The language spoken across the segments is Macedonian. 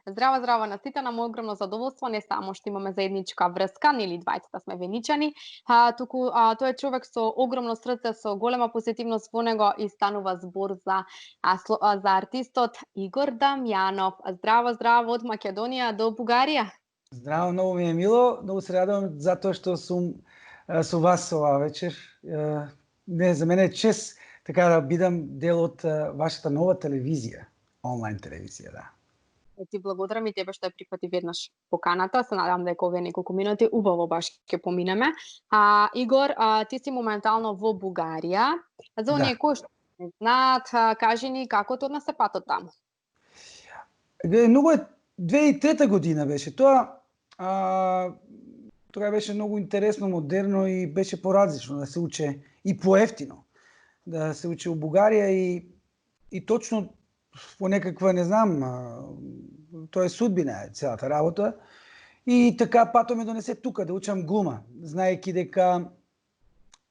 Здраво, здраво на сите, нам огромно задоволство не само што имаме заедничка врска, нели двајцата сме веничани, туку тој е човек со огромно срце, со голема позитивност во него и станува збор за артистот Игор Дамјанов. Здраво, здраво од Македонија до Бугарија. Здраво, многу ми е мило, многу се радувам затоа што сум со вас оваа вечер. Не, за мене е чест така да бидам дел од вашата нова телевизија, онлайн телевизија, да. Ти благодарам и тебе што ја прифати веднаш поканата. Се надевам дека овие неколку минути убаво баш ќе поминеме. Игор, ти си моментално во Бугарија. За оние кои што не знаат, кажи ни како тоа се патот таму. Многу е 2003 година беше тоа. Тоа беше многу интересно, модерно и беше поразлично да се учи и поевтино да се учи у Бугарија и точно по некаква, не знам, тоа е судбина е целата работа. И така пато ме донесе тука да учам глума, знаејќи дека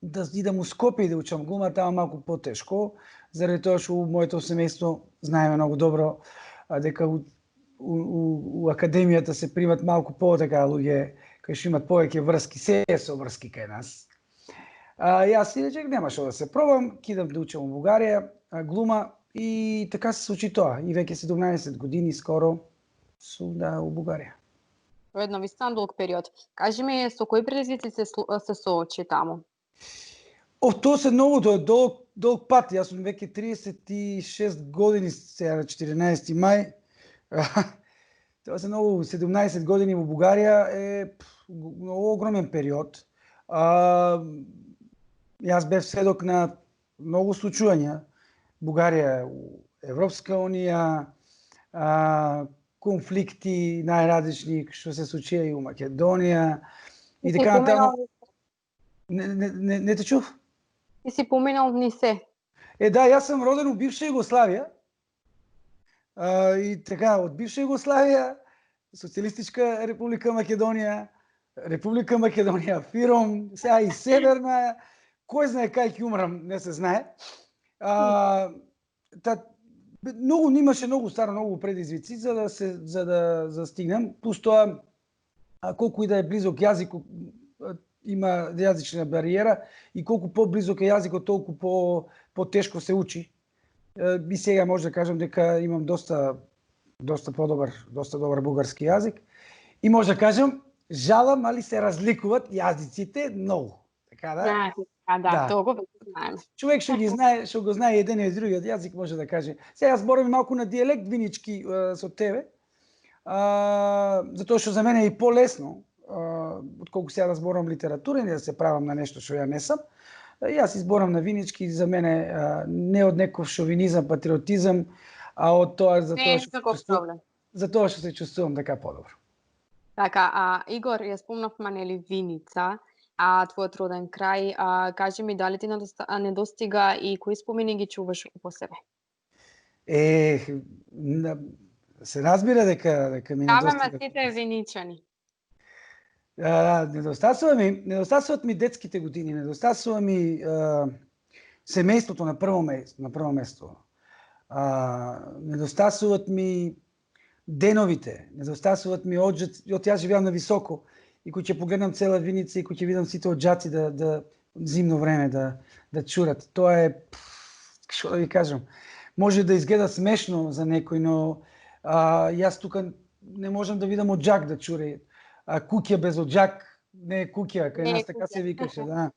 да идам у Скопје и да учам глума таа малку потешко, заради тоа што у моето семејство знаеме многу добро дека у академијата се примат малку така луѓе кои што имат повеќе врски, се со врски кај нас. Јас си речех нема што да се пробам, кидам да учам у Бугарија глума и така се случи тоа. И веќе 17 години скоро сум у Бугарија. Едно вистина долг период. Кажи ми со кои предизвици се соочи таму? Тоа се многу, тоа е долг пат. Јас сум веќе 36 години сега на 14 мај. Тоа се многу, 17 години во Бугарија е многу огромен период. Јас бев сведок на многу случувања. Бугарија е у Европска унија, конфликти најразлични што се случија и у Македонија и така натаму. Не те чув? Ти си поминал ни се. Да, јас сум роден у бивша Југославија. И така, од бивша Југославија, Социјалистичка република Македонија, Република Македонија, Фиром, сега и Северна, кој знае кај ќе умрам, не се знае. Имаше многу предизвици за да стигнем. Плюс тоа, колку и да е близок јазикот, има јазична бариера и колку по-близок е јазикот, толку по-тешко се учи. И сега може да кажам дека имам доста добар бугарски јазик. И може да кажам, жалам, али се разликуваат јазиците многу. Така да? Да, тоа го знаеме. Човек што го знае еден и другиот јазик може да каже. Сега зборам малку на дијелект винички со тебе, затоа што за мене е и полесно, отколку сега да зборам литература и да се правам на нешто што ја не сам. Јас изборам на винички, за мене не од некој шовинизам, патриотизам, а од тоа затоа што се чувствувам дека подобро. Така, Игор, ја спомнавме нели Виница, твојот роден крај, кажи ми дали ти недостига и кои спомени ги чуваш по себе? Се разбира дека ми недостига. Сите виничани. Недостасуват ми детските години, недостасува ми семејството на прво место. Недостасуват ми деновите, недостасуват ми јас живеам на високо и кој ќе погледнам цела Виница и кој ќе видам сите оджаци да зимно време да чурат. Тоа е, што да ви кажам, може да изгледа смешно за некој, но јас тука не можам да видам оджак да чуре. Куќа без оджак не е куќа, кај нас така се викаше, да.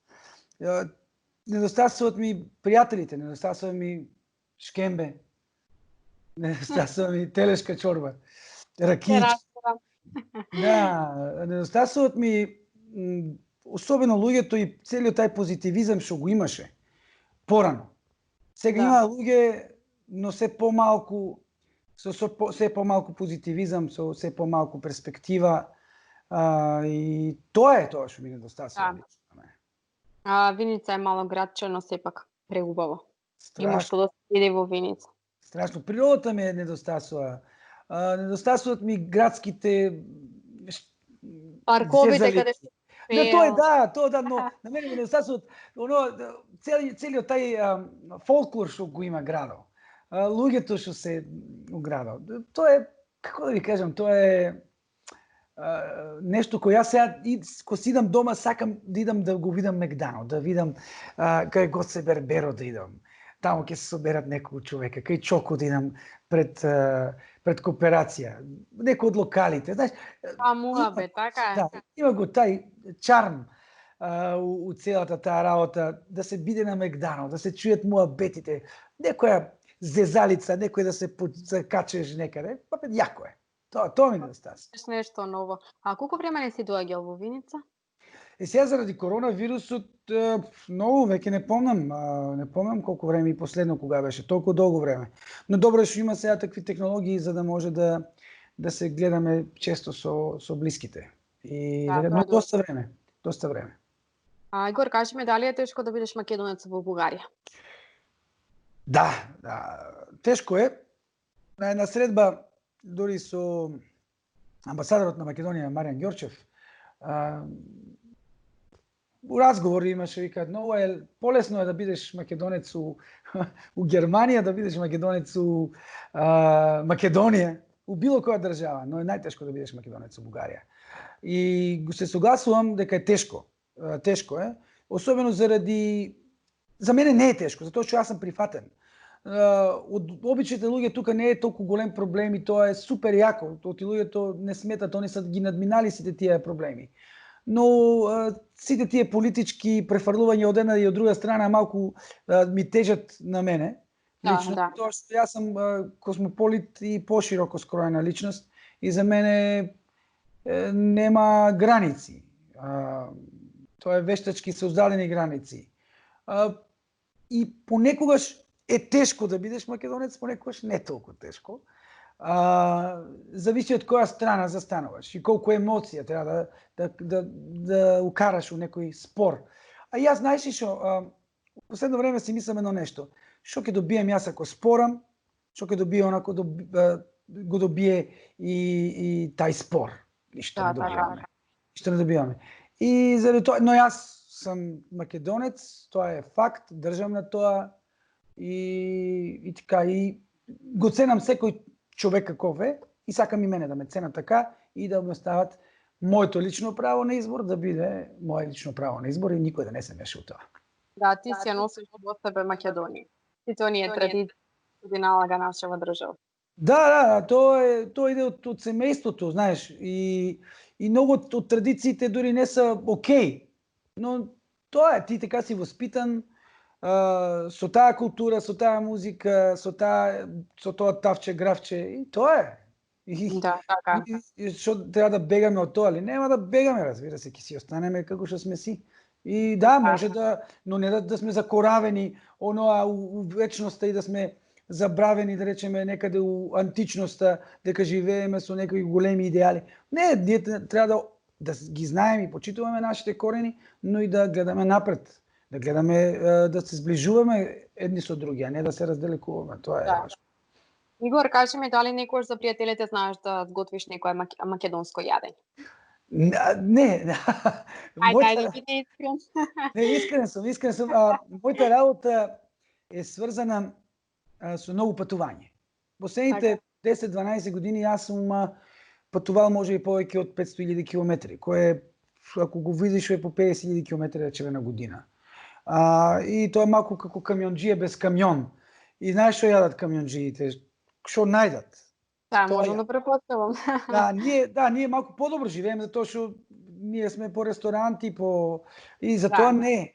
Недостасуват ми пријателите, недостасува ми шкембе, недостасува ми телешка чорба, ракијачка. Да, недостасуват ми особено луѓето и целиот тај позитивизам што го имаше порано. Сега има луѓе, но се помалку, со се помалку позитивизам, со се помалку перспектива. И тоа е тоа што ми недостасува. Виница е мало градче, но сепак преубаво. Има што да се види во Виница. Страшно. Природата ми недостасува. Недостасуваат ми градските парковите каде се тоа да, но на мене ми недостасуваат целиот тај фолклор што го има градот. Луѓето што се у градот. Тоа е како да ви кажам, тоа е нешто кој јас сега кога си идам дома сакам да идам да го видам Мегдано, да видам кај Гоце Берберо да идам. Таму ќе се соберат неколку човека, кај Чоко да идам пред кооперација, некој од локалите, знаеш. Муабе, така е. Да, има го тај чарм у целата таа работа, да се биде на Мегдано, да се чујат муабетите, некоја зезалица, некој да се закачеш некаде, па јако е. Тоа ми недостава. Нешто ново. А колку време не си доаѓал во Виница? Сега заради коронавирусот многу веќе не помнам колку време и последно кога беше, толку долго време. Но добро што има сега такви технологии за да може да се гледаме често со блиските. И но доста време. Игор, кажи ми дали е тешко да бидеш македонец во Бугарија? Да, тешко е. На една средба дори со амбасадорот на Македонија Маријан Ѓорчев, у разговори имаше, викаат, многу е полесно е да бидеш македонец у Германија, да бидеш македонец у Македонија, у било која држава, но е најтешко да бидеш македонец у Бугарија. И се согласувам дека е тешко. Тешко е, особено за мене не е тешко, затоа што јас сум прифатен. Од обичните луѓе тука не е толку голем проблем и тоа е супер јако. Оти луѓето не сметат, они се ги надминали сите тие проблеми. Но сите тие политички префрлувања од една и од друга страна малку ми тежат на мене. Лично, тоа што јас сум космополит и пошироко скроена личност и за мене нема граници. Тоа е вештачки создадени граници. И понекогаш е тешко да бидеш македонец, понекогаш не толку тешко. Зависи од која страна застануваш и колку емоција треба да укараш у некој спор. А јас знаеш што, последно време си мислам едно нешто. Што ќе добием јас ако спорам, што ќе добие онако го добие и тај спор. Ништо не добиваме. Ништо не добиваме. И заради тоа, но јас сум македонец, тоа е факт, држам на тоа и така и го ценам секој човек каков е и сакам и мене да ме ценат така и да ме стават моето лично право на избор да биде мое лично право на избор и никој да не се меша у тоа. Да, ти си ја носиш во себе Македонија. И тоа ни е традиција која налага нашава држава. Да, тоа иде од семејството, знаеш, и многу од традициите дури не се окей. Но тоа е, ти така си воспитан со таа култура, со таа музика, со тоа тавче, гравче, и тоа е. Да, така. Што треба да бегаме од тоа, али нема да бегаме, разбира се, ќе си останеме како што сме си. И да, може да, но не да сме закоравени оноа у вечноста и да сме забравени, да речеме, некаде у античноста, дека живееме со некои големи идеали. Не, ние треба да ги знаеме и почитуваме нашите корени, но и да гледаме напред. Да гледаме да се сближуваме едни со други, а не да се разделикуваме. Тоа е важно. Игор, кажи ми дали некојаш за пријателите знаеш да готвиш некое македонско јадење? Не. Ајде, биди искрен. Не, искрен сум. Мојата работа е сврзана со многу патување. Последните 10-12 години јас сум патувал може и повеќе од 500.000 километри, кое ако го видиш е по 50.000 километри речеме на година. И тоа е малку како камионџија без камион. И знаеш што јадат камионџиите? Што најдат? Да, можам да препоставам. Ние малку подобро живееме затоа што ние сме по ресторанти, и затоа не.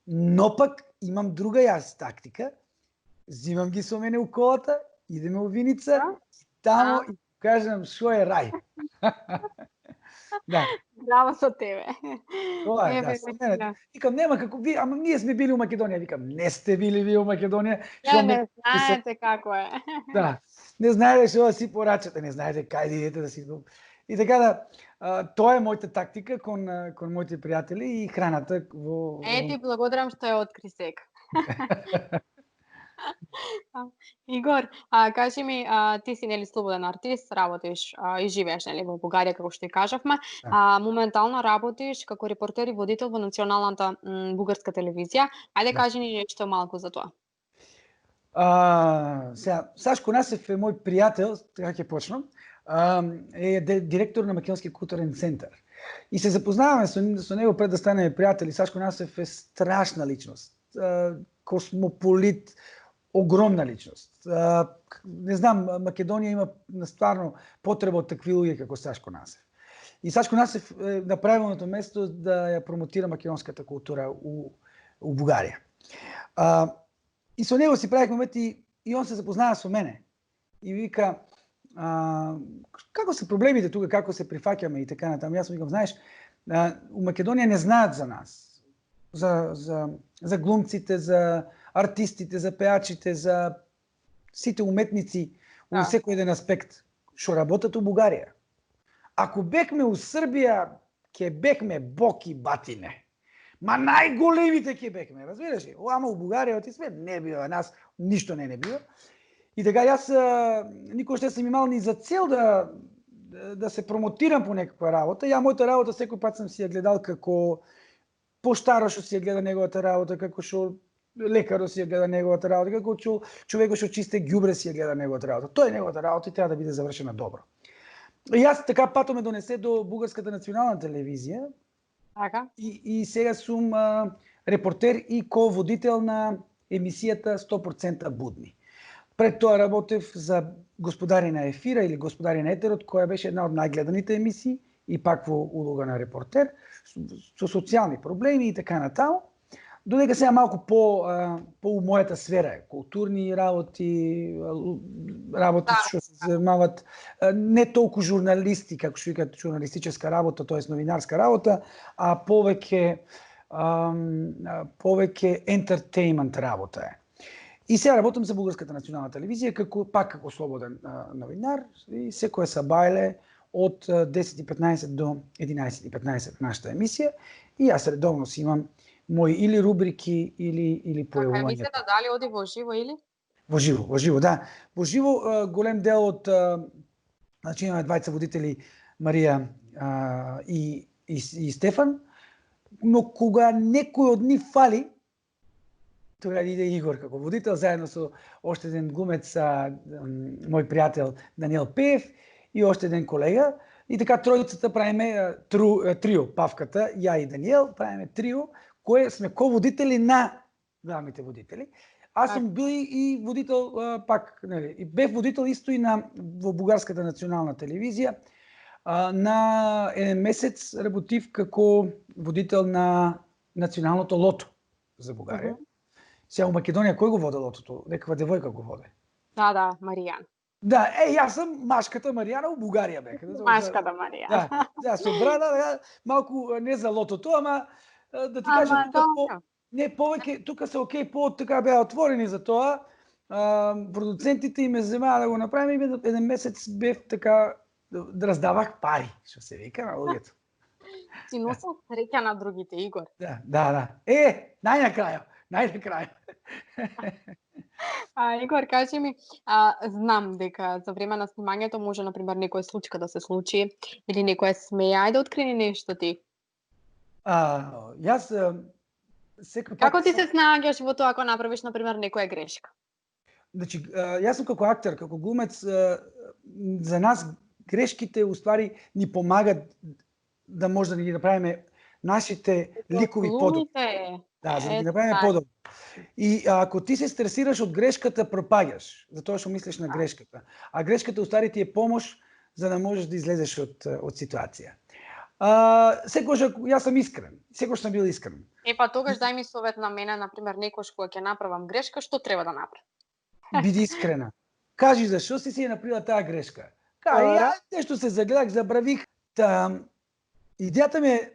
Но пак имам друга јас тактика. Зимам ги со мене у колата, идеме у Виница, тамо и кажам што е рај. Да. Браво со тебе. Тоа е, да. Викам, нема како ви, ама ние сме били у Македонија. Викам, не сте били ви у Македонија. Не знаете како е. Да, не знаете што да си порачате, не знаете кај да идете да си... И така да, тоа е мојата тактика кон моите пријатели и храната во... Ти благодарам што ја откри сега. Игор, кажи ми, ти си нели слободен артист, работиш и живееш нели во Бугарија како што и кажавме. Моментално работиш како репортер и водител во националната бугарска телевизија. Ајде кажи ни нешто малку за тоа. Сега, Сашко Насев е мой приятел, така ќе почнам. Е директор на Македонски културен центар. И се запознаваме со него пред да станеме приятели. Сашко Насев е страшна личност. Космополит, огромна личност. Не знам, Македонија има стварно потреба од такви луѓе како Сашко Насев. И Сашко Насев е на правилното место да ја промотира македонската култура у Бугарија. И со него си правихме моменти и он се запознава со мене. И вика, како се проблемите тука, како се прифаќаме и така натаму. Јас му викам, знаеш, у Македонија не знаат за нас. За глумците, за артистите, за пеачите, за сите уметници у секој еден аспект што работат у Бугарија. Ако бекме у Србија, ќе бекме бок и батине. Ма најголемите ќе бекме, разбираш ли? Ама у Бугарија оти све не бива, нас ништо не бива. И така јас никош не сум имал ни за цел да се промотирам по некаква работа. Ја мојата работа секој пат сум си ја гледал како поштаро што си ја гледа неговата работа, како што лекаро си ја гледа неговата работа, како човекот што чисте ѓубре си ја гледа неговата работа. Тоа е неговата работа и треба да биде завршена добро. И јас така патот ме донесе до Бугарската национална телевизија. Така. И сега сум репортер и ко-водител на емисијата 100% будни. Пред тоа работев за Господари на ефира или Господари на етерот, која беше една од најгледаните емисии и пак во улога на репортер, со социјални проблеми и така натаму. Додека сега малку по у мојата сфера, културни работи што се занимаваат не толку журналисти, како што викаат журналистичка работа, тоест новинарска работа, а повеќе ентертејмент работа е. И сега работам за Бугарската национална телевизија како слободен новинар и секоја сабајле од 10:15 до 11:15 нашата емисија и јас редовно си имам мои или рубрики или појавувања. Емисијата дали оди во живо или? Во живо, да. Во живо голем дел од значи имаме двајца водители, Марија и Стефан, но кога некој од нив фали, тога иде Игор како водител заедно со уште еден глумец, мој пријател Даниел Пеев и уште еден колега. И така тројцата правиме трио, Павката, ја и Даниел, правиме трио, кои сме ко-водители на главните водители. Аз сум бил и водител пак, нели, и бев водител исто и во Бугарската национална телевизија. На еден месец работив како водител на националното лото за Бугарија. Сега у Македонија кој го води лотото? Некаква девојка го води. Да, Маријан. Да, јас сум машката Маријана у Бугарија бех. Машката Маријана. Да, со брада, малку не за лотото, ама да ти кажам, не повеќе, тука се окей, така беа отворени за тоа. Продуцентите ме земаа да го направиме и еден месец бев така да раздавах пари, што се вика на луѓето. Си носел среќа на другите, Игор. Да. Најнакрај. Игор, кажи ми, знам дека за време на снимањето може, например, некоја случка да се случи или некоја смеја. Ајде открини нешто ти. Јас секој пат... Како ти се снаѓаш во тоа ако направиш, например, некоја грешка? Значи, јас сум како актер, како глумец, за нас грешките уствари ни помагат да може да ги направиме нашите ликови подобри. Да, за да ги направиме подобри. И ако ти се стресираш од грешката, пропаѓаш, затоа што мислиш на грешката. А грешката уствари ти е помош за да можеш да излезеш од ситуација. Секогаш јас сум искрен. Секогаш сум бил искрен. Тогаш дај ми совет на мене, например, некош кога ќе направам грешка, што треба да направам? Биди искрена. Кажи зашо си ја направила таа грешка. Ја нешто се загледах, забравих. Идејата ми е,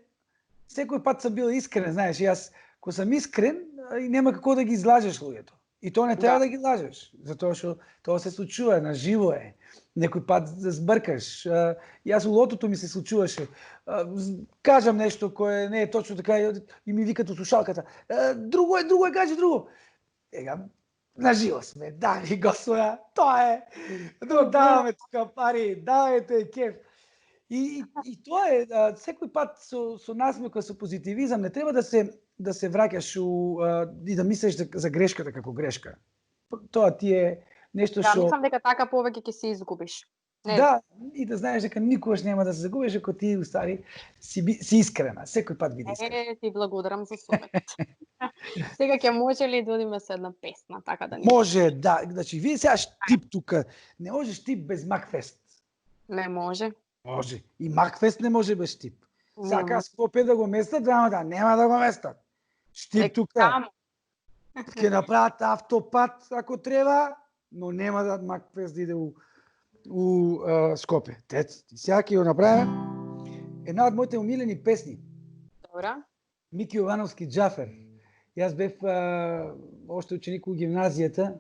секој пат сум бил искрен, знаеш, јас кога сум искрен, нема како да ги излажеш луѓето. И тоа не треба да ги лажеш, затоа што тоа се случува, на живо е. Некој пат да збркаш. Јас у лотото ми се случуваше. Кажам нешто кое не е точно така и ми викат од слушалката. Друго е, кажи друго. На живо сме, дами господа, тоа е. Даваме тука пари, давајте кеф. И тоа е, секој пат со насмевка, со позитивизам, не треба да се враќаш и да мислиш за грешката како грешка. Тоа ти е нешто Да, што мислам дека така повеќе ќе се изгубиш. Не да, и да знаеш дека никогаш нема да се загубиш ако ти устави си искрена, секој пат биде искрена. ти благодарам за советот. Сега ќе може ли да одиме со една песна, така да ни... Може, да, значи вие сега штип тука, не можеш штип без Макфест. Не може. Може. И Макфест не може без штип. Сака Нема. Скопје да го местат, да нема да го местат. Штип тука. Камо. Ќе направат автопат ако треба, но нема да Макфест да иде у Скопје. Тец, сега ќе го направиме. Една од моите умилени песни. Добра. Мики Јовановски Џафер. Јас бев още ученик у гимназијата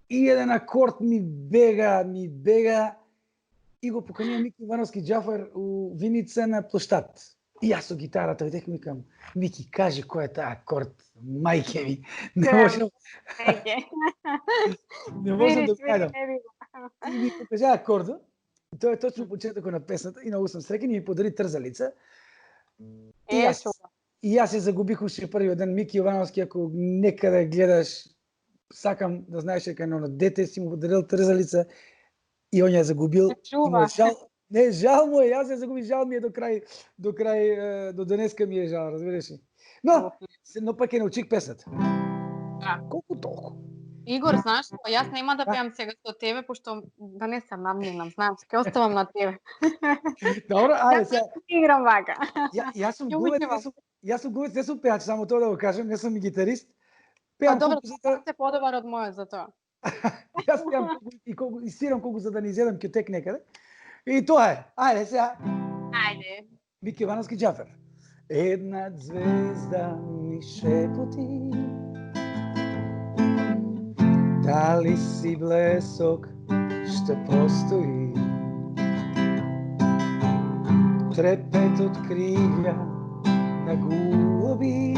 и еден акорд ми бега и го поканија Мики Јовановски Џафер у Виница на площад. И јас со гитарата видех, викам, Мики, кажи кој е таа акорд, мајке ми. Не можам да најдам. И ми покажа акордот. Тоа е точно почетокот на песната и многу сум среќен и ми подари трзалица. И јас се загубих уште првиот ден. Мики Јовановски, ако некаде гледаш, сакам да знаеш дека на дете си му подарил трзалица и он ја загубил. Не, жал му е, јас ја загубих, жал ми е до крај, до денеска ми е жал, разбираш ли? Но пак ја научих песната. Колку толку? Игор, знаеш, јас нема да пеам сега со тебе, пошто да не се надминам, знаеш, ќе оставам на тебе. Добро, ајде сега. Играм вака. Јас сум гувец, не сум пеач, само тоа да го кажем, не сум и гитарист. Пеам добро, колку за да се подобар од мојот за тоа. Јас пеам и свирам колку за да не изедам ќотек некаде. И тоа е. Ајде сега. Ајде. Мики Јовановски Џафер. Една звезда ми шепоти, дали си блесок што постои, трепетот крилја на губи,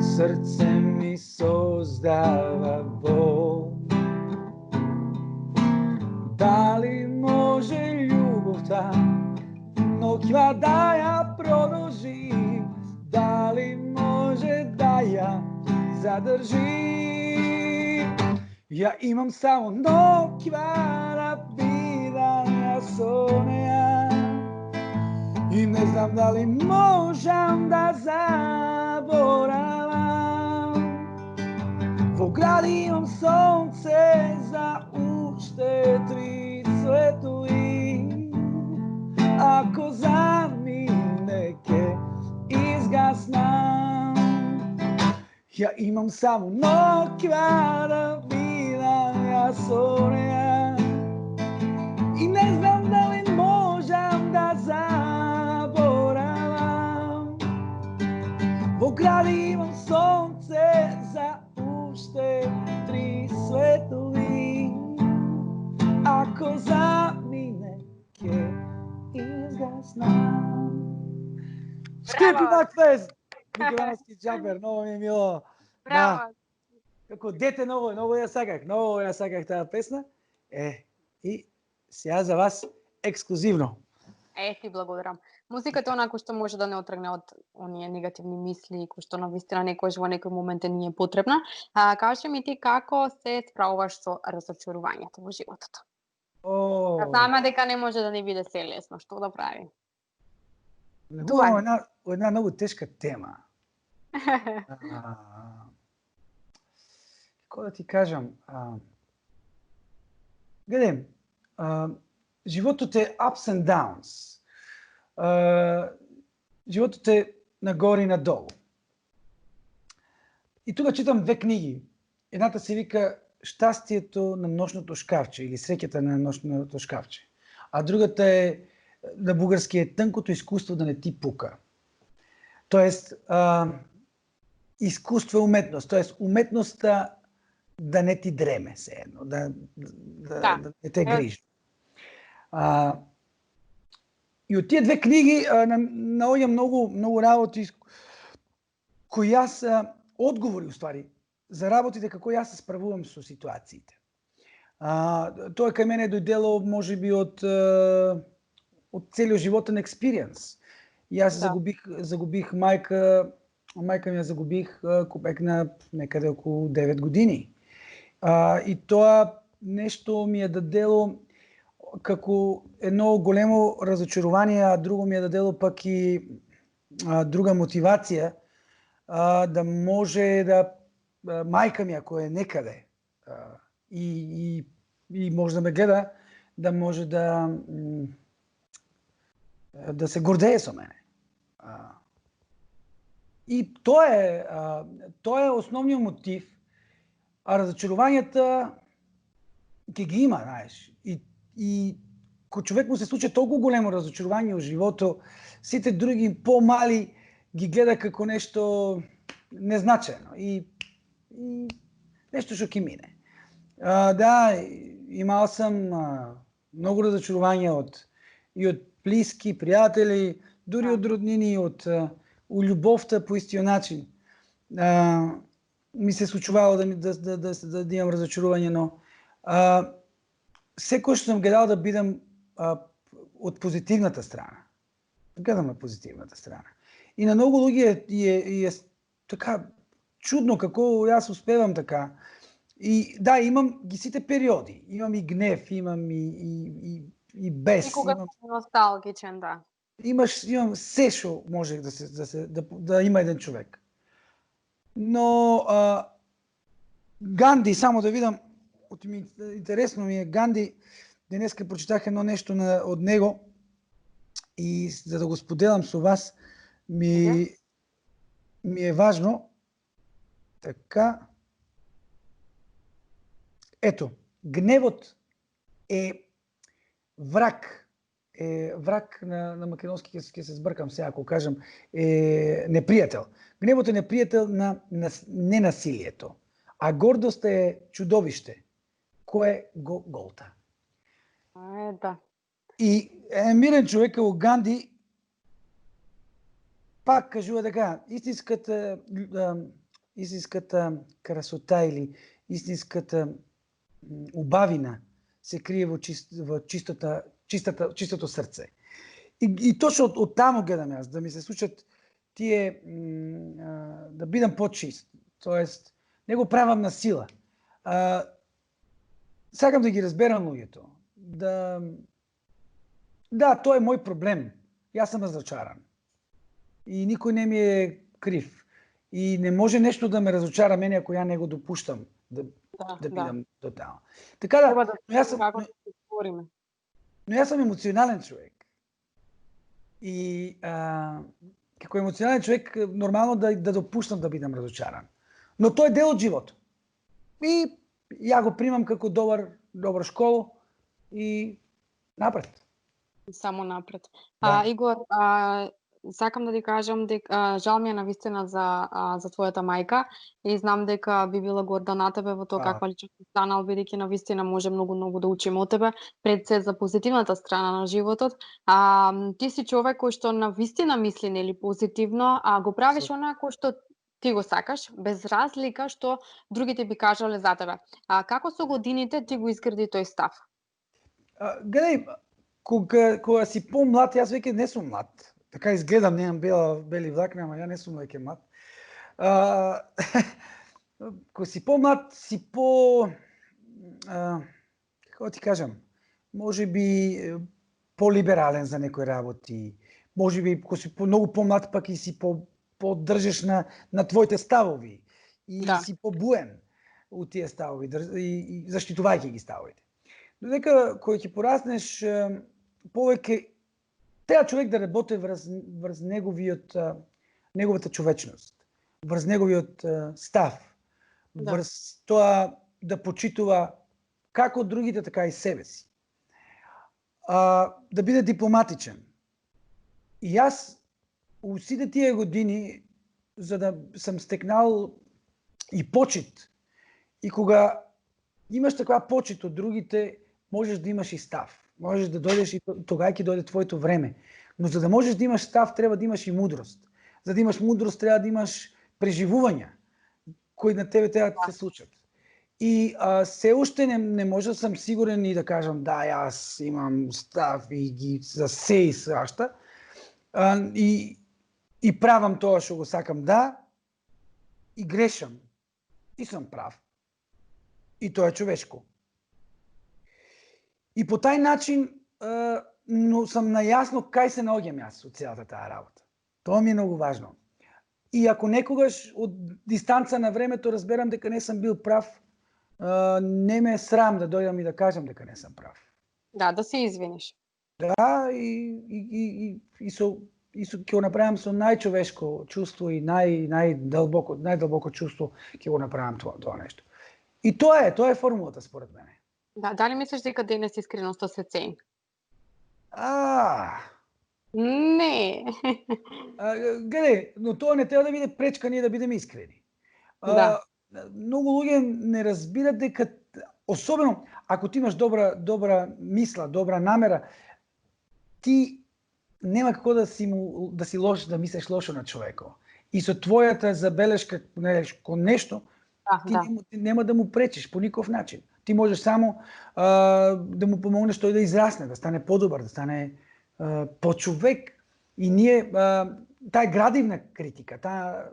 срце ми создава бол. Дали може љубовта ноќва да ја продолжи, дали може да ја задржи. Ја имам само ноќва да бидам ја со неа и не знам дали можам да заборавам. Во гради имам сонце за уште 3 светови, ако замине ке изгаснам. Ја имам само ноќва да бидам ја со неа и не знам дали можам да заборавам. Во гради имам сонце за уште 3 светови, ако замине ке изгаснам. Скипи Макфест! Мики Јовановски Џафер, многу ми е мило. Браво. Како дете многу ја саках таа песна. И сега за вас ексклузивно. Ти благодарам. Музиката е она кој што може да не отргне од оние негативни мисли, кој што навистина некојаш во некој момент не е потребна. Кажи ми ти како се справуваш со разочарувањето во животот? Знаме дека не може да ни биде се лесно, што да прави? Влегуваме во една многу тешка тема. Како да ти кажам, гледам, животот е ups and downs. Животот е нагоре и надолу. И тука читам 2 книги. Едната се вика Штастието на ношното шкафче или Среќата на ношното шкафче. А другата е на бугарски е Тънкото изкуство да не ти пука. Тоест, изкуство е уметност. Тоест, уметноста да не ти дреме се едно, да не те грижи. И од тие 2 книги наоѓам многу работи кои јас одговори уствари за работите како јас се справувам со ситуациите. Тоа кај мене дојдело можеби од целиот животен експириенс. Јас загубих мајка майка ми я загубих купек на некъде около 9 години. И тоа нешто ми е дадело како едно големо разочарование, а друго ми е дадело пак и друга мотивација да може да мајка ми, ако е некаде и може да ме гледа, да може да се гордее со мене. И тоа е основниот мотив, а разочарувањата ќе ги има, знаеш. И кога човек му се случи толку големо разочарување во живото, сите други помали ги гледа како нешто незначајно и нешто што ќе мине. Да, имал сам многу разочарувања од блиски, пријатели, дури од роднини, у љубовта по истиот начин. Ми се случувало да имам разочарување, но секој што сум гледал да бидам од позитивната страна. Гледам на позитивната страна. И на многу луѓе е така чудно како јас успевам така. И да, имам ги сите периоди. Имам и гнев, имам и бес. И кога си носталгичен, да. Имам се што може да има еден човек. Но Ганди, само да видам, интересно ми е Ганди, денеска прочитах едно нешто од него и за да го споделам со вас, ми е важно. Така. Ето, гневот е враг. Враг на македонски, ќе се збркам сега ако кажам, е непријател. Гневот е непријател на ненасилието, а гордост е чудовиште кое го голта. Да. И мирен човек како Ганди пак кажува дека истинската красота или истинската убавина се крие во чистото срце. И точно од таму гледам јас, да ми се случат тие, да бидам почист. Тоест, не го правам на сила. Сакам да ги разберам луѓето. Да, тоа е мој проблем. Јас сум разочаран. И никој не ми е крив. И не може нешто да ме разочара мене ако ја не го допуштам да бидам тотално. Така да, но јас сум емоционален човек. И како емоционален човек нормално да допуштам да бидам разочаран. Но тоа е дел од животот. И ја го примам како добар школ и напред. Само напред. Да. Игор, сакам да ти кажам дека жал ми е навистина за твојата мајка и знам дека би била горда на тебе во тоа каква личност си станал, бидејќи навистина може многу да учиме од тебе, пред се за позитивната страна на животот. Ти си човек кој што навистина мисли нели позитивно, а го правиш онако што ти го сакаш, без разлика што другите би кажале за тебе. Како со годините ти го изгради тој став? Гледај, кога си помлад, јас веќе не сум млад. Така изгледам, немам бели влакна, ама ја не сум веќе млад. Кога си помлад, си како ти кажам, може би полиберален за некои работи. Може би кога си многу помлад, пак и си поддржаш на твоите ставови. И си побуен у тие ставови, и заштитувајќи ги ставовите. Додека кога ќе пораснеш, повеќе треба човек да работи врз неговата човечност, врз неговиот став, врз тоа да почитува како другите, така и себе си. Да биде дипломатичен. И јас у сите тие години, за да сам стекнал и почит, и кога имаш таква почит од другите, можеш да имаш и став. Можеш да дојдеш и тогава ќе дојде твоето време. Но за да можеш да имаш став, треба да имаш и мудрост. За да имаш мудрост, треба да имаш преживувања кои на тебе треба да се случат. И се уште не може да сам сигурен и да кажам да, јас имам став и ги за се и свашта. И и правам тоа што го сакам да, и грешам. И сум прав. И тоа е човешко. И по тај начин но сам најасно кај се наоѓам јас од целата таа работа. Тоа ми е многу важно. И ако некогаш од дистанца на времето разберам дека не сам бил прав, не ме е срам да дојдам и да кажам дека не сам прав. Да се извиниш. Да, и ќе го направам со најчовешко чувство и најдълбоко чувство ќе го направам тоа нешто. И тоа е формулата според мене. Да, дали мислиш дека денес искреноста се цени? Не. Гледај, но тоа не треба да биде пречка ние да бидеме искрени. Да. Многу луѓе не разбират дека, особено ако ти имаш добра мисла, добра намера, ти нема како да си лош, да мислиш лошо на човекот. И со твојата забелешка кон нешто, ти нема да му пречиш по никаков начин. Ти можеш само да му помогнеш тој да израсне, да стане подобар, да стане почовек. И ние, таа градивна критика, таа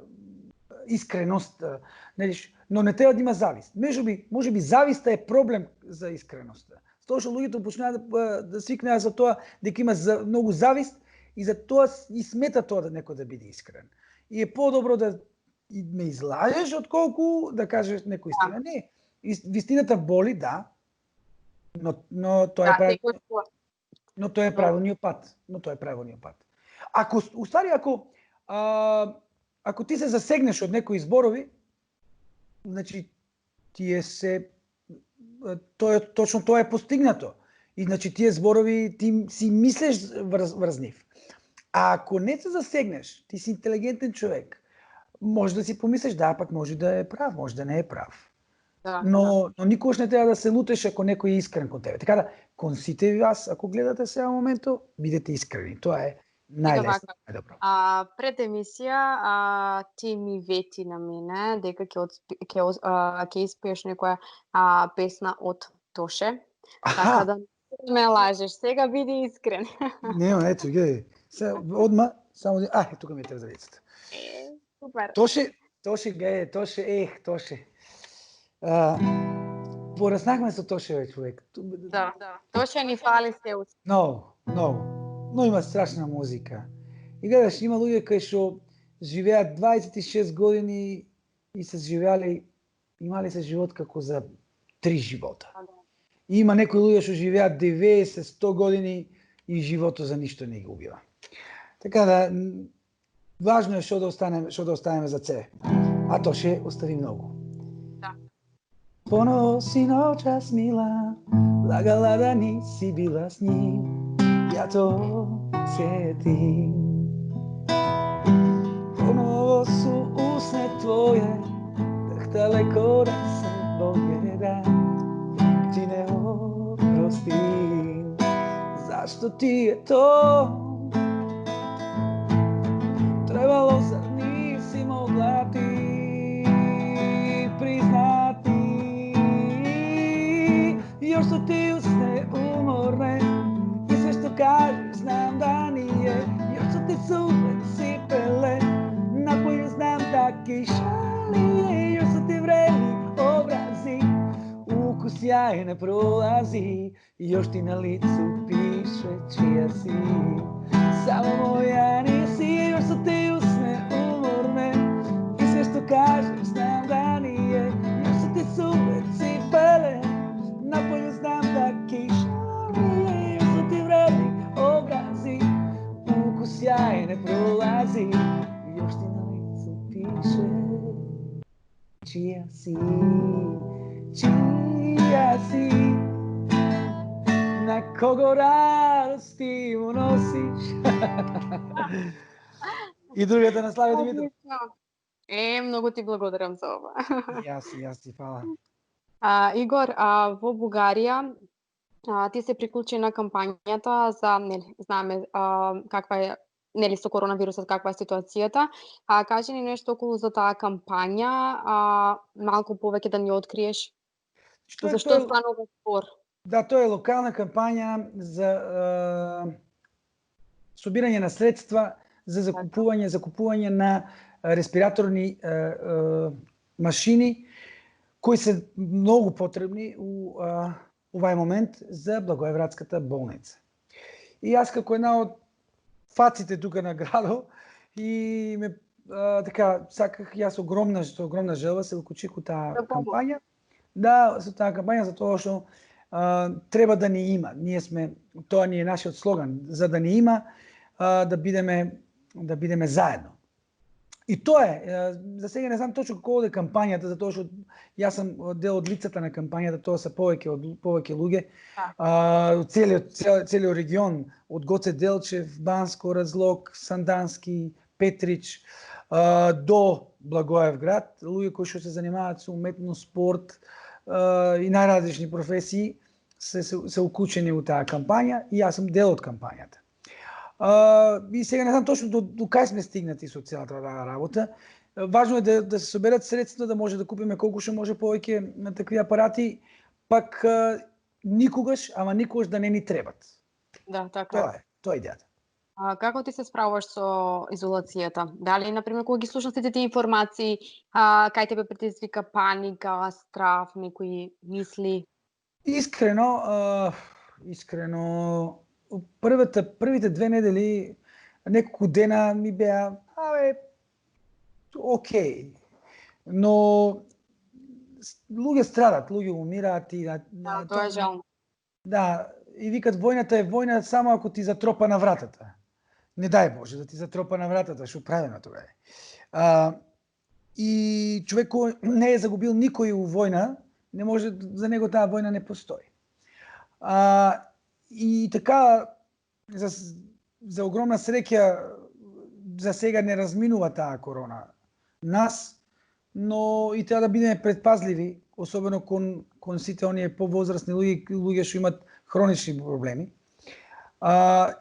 искреност, но не треба да има завист. Можеби зависта е проблем за искреноста. Тоа што луѓето почнуваат да свикнаа за тоа дека има многу завист и за тоа и смета тоа да некој да биде искрен. И е подобро да ме излажеш отколку да кажеш некој истина. Не, вистината боли, да, но тоа е но тоа е правилниот пат. Ако ти се засегнеш од некои зборови, значи точно тоа е постигнато. И значи тие зборови ти си мислиш врз нив. А ако не се засегнеш, ти си интелигентен човек, може да си помислиш, да, пак може да е прав, може да не е прав. Но никогаш не треба да се лутеш ако некој е искрен кон тебе. Така да, кон сите вас, ако гледате сега моментот, бидете искрени. Тоа е најлесно, најдобро. Пред емисија ти ми вети на мене дека ќе испееш некоја песна од Тоше. Така да ме лажеш. Сега биди искрен. Нема, ето, гледај. Одма, само тука ми е трезавицата. Супер. Тоше. Пораснахме со Тоше, човек. Да. Тоше ни фали се уште. Но има страшна музика. И гледаш, има луѓе кои што живеат 26 години и имали се живот како за 3 живота. И има некои луѓе што живеат 90, 100 години и животот за ништо не го убива. Така да, важно е што да оставиме за себе. А то ще остави многу. Да. Поново си ночас мила, лагала да ни си била с ним, ја то сетим. Поново су усне твоје, дъхта леко да се погледа, ти не опростим. Зашто ти е то? Требало зар ниси могла ти признати? Још што ти усне уморне и све што кажеш знам да ни е. Још што ти сувек сипеле, напојно знам да киша ли е. Још што ти врели образи, укус јај не пролази. Још ти на лицу пише чија си, само моја не си. Још што ти усне уморне и све што кажеш знам да ни е. Још што ти сувек сипеле, напојно знам да киша ли е. Још што ти врели образи, укус јај не пролази. Још ти на лицу пише чија си, на кого радости му носиш. И другата на Славе Димитров. Многу ти благодарам за ова. Јас ти фала. Игор, во Бугарија ти се приклучи на кампањата за, знаеме каква е, со коронавирусот каква е ситуацијата. Кажи ни нешто околу за таа кампања, малку повеќе да ни откриеш. Зашто станува збор? Да, тоа е локална кампања за собирање на средства за закупување на респираторни машини кои се многу потребни у овај момент за Благоевградската болница. И јас како една од фаците тука на градот и ме така саках јас огромна желба се уклучих у таа кампања. Да, со таа кампања затоа што треба да ни има. Тоа ни е нашиот слоган, за да ни има да бидеме заедно. И тоа е, за сега не знам точно како оде кампањата, затоа што јас сум дел од лицата на кампањата, тоа се повеќе луѓе. Целиот регион, од Гоце Делчев, Банско, Разлог, Сандански, Петрич, до Благоевград, луѓе кои што се занимаваат со уметност, спорт и најразлични професии се уклучени у таа кампања и јас сум дел од кампањата. И сега не знам точно до кај сме стигнати со целата таа работа. Важно е да се соберат средства, да може да купиме колку што може повеќе на такви апарати, пак никогаш да не ни требат. Да, така. Тоа е идејата. Како ти се справуваш со изолацијата? Дали, например, кога ги слушаш сите тие информации, кај тебе предизвика паника, страф, некои мисли? Искрено, првите 2 недели, неколку дена ми беа, окей. Но луѓе страдат, луѓе умираат и тоа е жално. Да, и викат војната е војна само ако ти затропа на вратата. Не дај Боже да ти затропа на вратата, што правиме тога е. И човек кој не е загубил никој у војна, не може, за него таа војна не постои. И така, за огромна среќа, за сега не разминува таа корона нас, но и треба да бидеме предпазливи, особено кон сите оние повозрастни луѓе што имат хронични проблеми.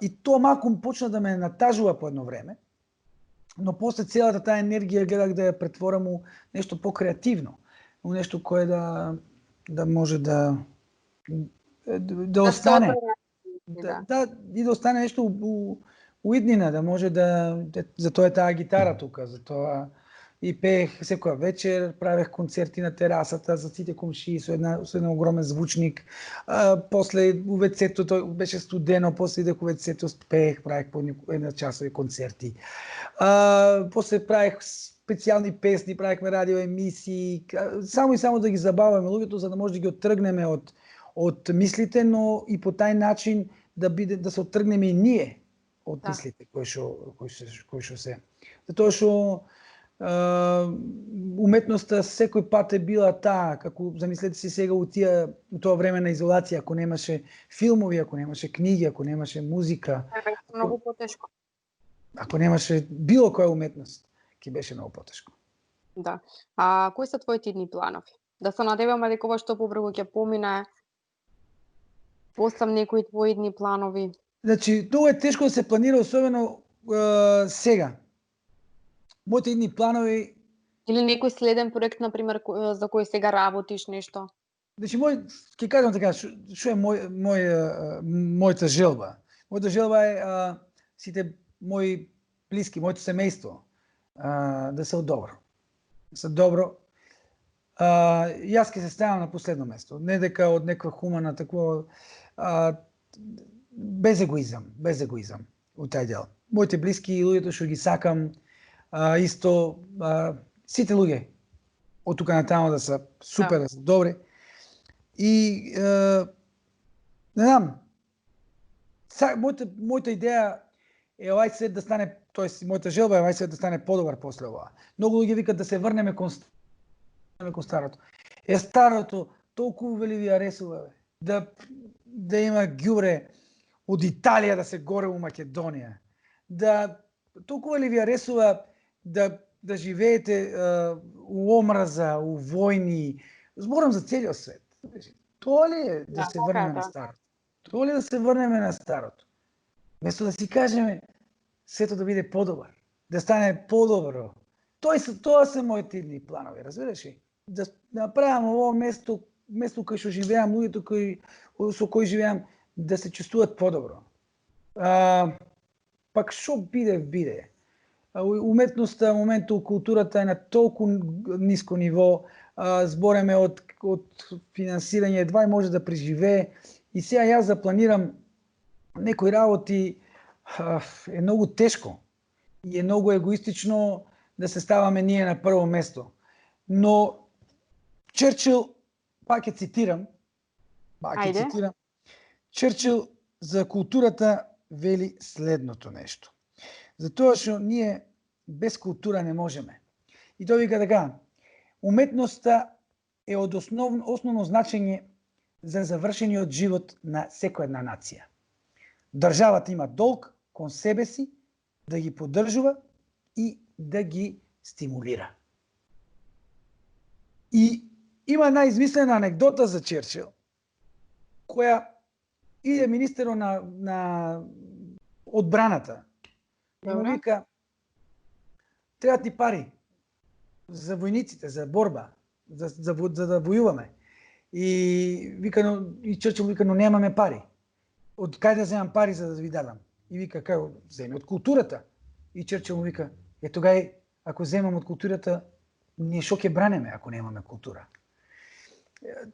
И тоа малку почна да ме натажува по едно време, но после целата таа енергија гледах да ја претворам у нешто покреативно, у нешто кое да може да остане. И да остане нешто у иднина, да може затоа е таа гитара тука, затоа и пеех секоја вечер, правех концерти на терасата за сите комшии со еден огромен звучник. После у WC-то тоа беше студено, после идех у WC-то, пеех, правех по едночасови концерти. После правех специјални песни, правехме радио емисии, само да ги забаваме луѓето, за да може да ги оттргнеме од мислите, но и по тај начин да се оттргнеме и ние од мислите кои што се. Затоа што уметноста секој пат е била таа, како замислете си сега у тоа време на изолација, ако немаше филмови, ако немаше книги, ако немаше музика, многу потешко. Ако немаше било која уметност, ќе беше многу потешко. Да. Кои се твоите идни планови? Да се надеваме дека ова што побрзо ќе помине, постам некои твои идни планови? Значи, тоа е тешко да се планира, особено сега. Моите идни планови... Или некој следен проект, например, за кој сега работиш нешто? Значи, ќе кажам така, што е мојата желба. Мојата желба е сите мои блиски, моето семејство, да се добро. Да се добро. Јас ќе се ставам на последно место. Не дека од некоја хумана такво... без егоизам у тај дел. Моите блиски и луѓето што ги сакам, исто, сите луѓе од тука натаму да се супер, да се добри. И не знам, мојата идеја е овај свет да стане, тоест мојата желба е овај свет да стане подобар после ова. Многу луѓе викат да се врнеме кон старото. Старото толку вели ви аресува, да има ѓубре од Италија да се горе у Македонија. Толку ли ви аресува да живеете у омраза, у војни. Зборам за целиот свет. Тоа ли е да се врнеме на старото? Тоа ли да се врнеме на старото? Место да си кажеме светот да биде подобар, да стане подобро. Тоа се моите идни планови, разбираш ли? Да направам ово место кај што живеам, луѓето со кои живеам, да се чувствуваат подобро. Пак што биде. Уметноста, моменту културата е на толку ниско ниво, збореме од финансирање, едва и може да преживее. И сега јас да планирам некои работи е многу тешко и е многу егоистично да се ставаме ние на прво место. Но Черчил, пак ќе цитирам, Черчил за културата вели следното нешто. Затоа што ние без култура не можеме. И тој вика така: уметноста е од основно значење за завршениот живот на секоја една нација. Државата има долг кон себе си да ги поддржува и да ги стимулира. И има една измислена анекдота за Черчил, која иде министерот на одбраната и му вика: треба ти пари за војниците, за борба, за да војуваме. И Черчил вика: но немаме пари. Од кај да земам пари за да ви дадам? И вика: како земи од културата? И Черчил му вика: тогај, ако земам од културата, ние шо ќе бранеме ако немаме култура?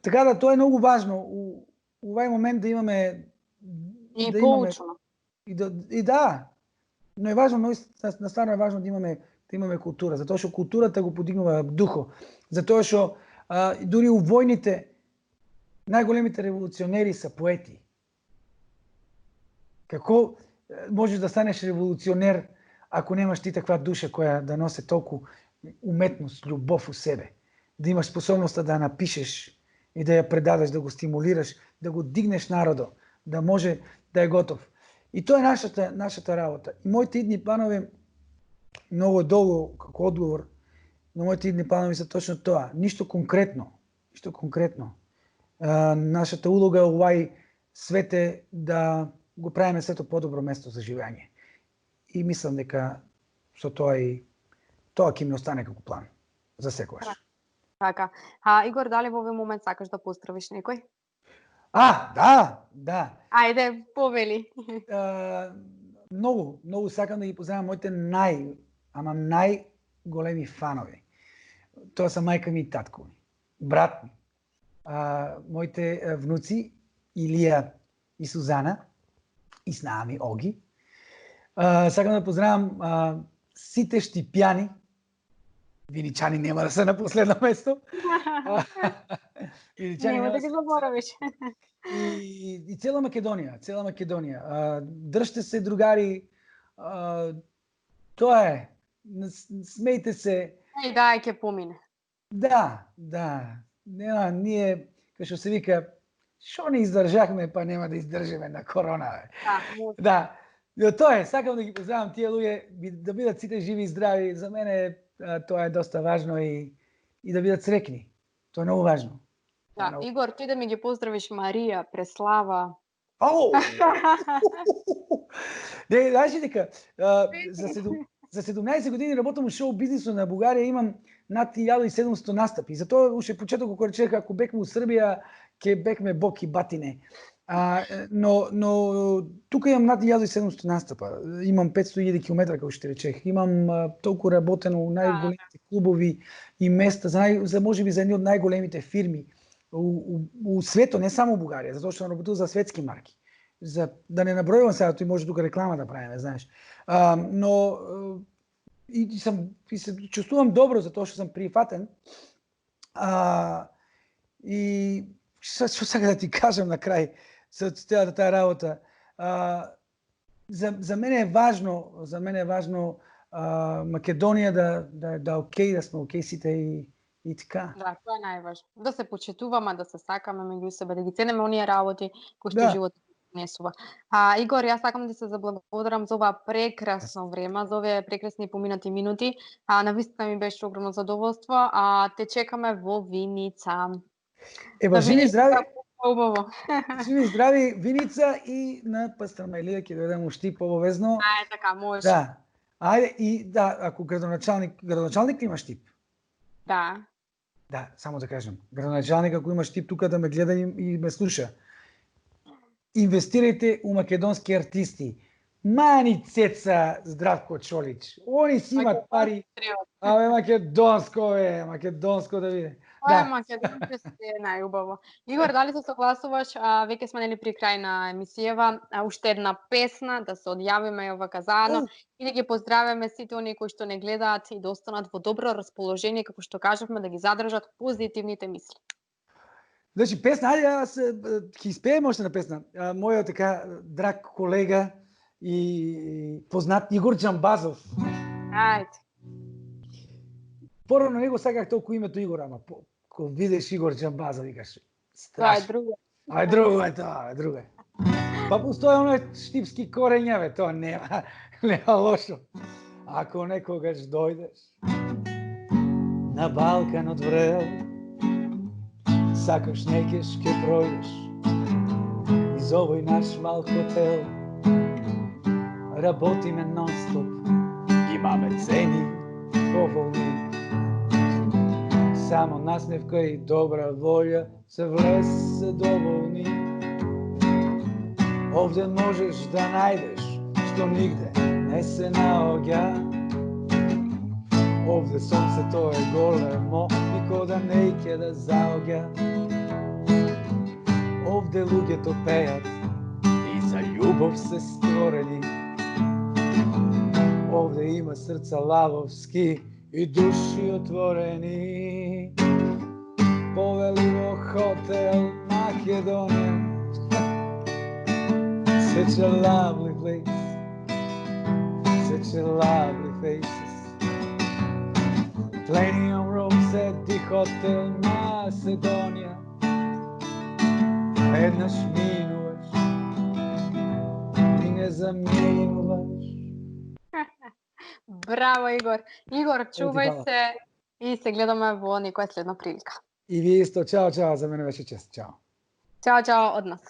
Така да тоа е многу важно у овај момент да имаме и поучено. И да, но е важно, наставно е важно да имаме култура, затоа што културата го подигнува духо, затоа што дури у војните најголемите револуционери са поети. Како можеш да станеш револуционер ако немаш ти таква душа која да носи толку уметност, љубов у себе, да имаш способноста да напишеш и да ја предадеш, да го стимулираш, да го дигнеш народо, да може да е готов. И тоа е нашата работа. И моите идни планови, многу долго како одговор, но моите идни планови се точно тоа. Ништо конкретно. Нашата улога е овај свет е да го правиме свето подобро место за живење. И мислам дека со тоа ќе ми остане како план за секогаш. Така. Игор, дали во овој момент сакаш да поздравиш некој? Да. Ајде, повели. Многу сакам да ги поздравам моите најголеми фанови. Тоа се мајка ми и татко ми, брат ми, моите внуци Илија и Сузана и снаа ми Оги. Сакам да поздравам сите штипјани. Виничани нема да се на последно место. Нема да ги заборавиш. И цела Македонија. Држте се, другари. Тоа е. Смејте се. Да, ќе помине. Да. Нема, ние, кај што се вика, шо не издржахме, па нема да издржиме на корона. Да. Тоа е, сакам да ги поздравам тие луѓе, да бидат сите живи и здрави. За мене тоа е доста важно и да бидат срекни. Тоа е многу важно. Да, Игор, ти да ми ги поздравиш Марија, Преслава. Не, знаеш ли дека за 17 години работам у шоу бизнисот на Бугарија, имам над 1700 настапи. Затоа уште почетокот кога речех ако бекме у Србија, ќе бекме бок и батине. Но тука имам над 1700 настапа. Имам 500.000 километра, како што речех. Имам толку работено у најголемите клубови и места, за можеби за едни од најголемите фирми у светот, не само Бугарија, затоа што работувам за светски марки. За да не набројувам сега, тој може тука реклама да правиме, знаеш. Но и се чувствувам добро затоа што сум прифатен. И што сакам да ти кажам на крај со таа работа. За мене е важно Македонија да окей, да сме окей сите и така. Да, тоа е најважно. Да се почитуваме, да се сакаме меѓу себе, да ги ценеме оние работи кои што животот несува. Игор, јас сакам да се заблагодарам за ова прекрасно време, за овие прекрасни поминати минути. Навистина ми беше огромно задоволство. Те чекаме во Виница. Ева, живи здрави. Убаво. Живи здрави, Виница, и на Пастрма Илија ќе дојдем ушти побовезно. Така, може. Да. Ајде, и да, ако градоначалник имаш тип. Да. Да, само да кажам. Градоначалник, ако имаш тип тука да ме гледа и ме слуша. Инвестирајте у македонски артисти. Мани цеца Здравко Чолич. Они си имат пари. Македонско да биде. Да. Македонци се најубаво. Игор, дали се согласуваш, веќе сме нели при крај на емисијава, уште една песна да се одјавиме ова заедно и да ги поздравиме сите оние кои што не гледаат и да останат во добро расположение, како што кажавме, да ги задржат позитивните мисли. Значи песна, ајде јас ќе испееме уште на песна. Мојот така драг колега и познат Игор Џамбазов. Ајде. Порано него саках толку името Игор, ама кога видиш Игор Џамбазов викаш Тоа е друго. Ај друго е тоа, друго е. Па постои оној штипски корења, бе, тоа нема лошо. Ако некогаш дојдеш на Балкан од Врел, сакаш некеш ке пројдеш из овој наш мал хотел. Работиме нон-стоп, имаме цени поволни. Само насмевка и добра волја се влез се доволни. Овде можеш да најдеш што нигде не се наоѓа. Овде сонцето е големо, нико да не ќе да заоѓа. Овде луѓето пеат и за љубов се створени. Овде има срца лавовски и души отворени. Повели во хотел Македонија. Such a lovely place, such a lovely faces. Plenty of rooms at the Hotel Macedonија. Еднаш минуваш и не заминуваш. Браво, Игор. Игор, чувај се и се гледаме во некоја следна прилика. И ви исто, чао, чао, за мене беше чест, чао. Чао, чао од нас.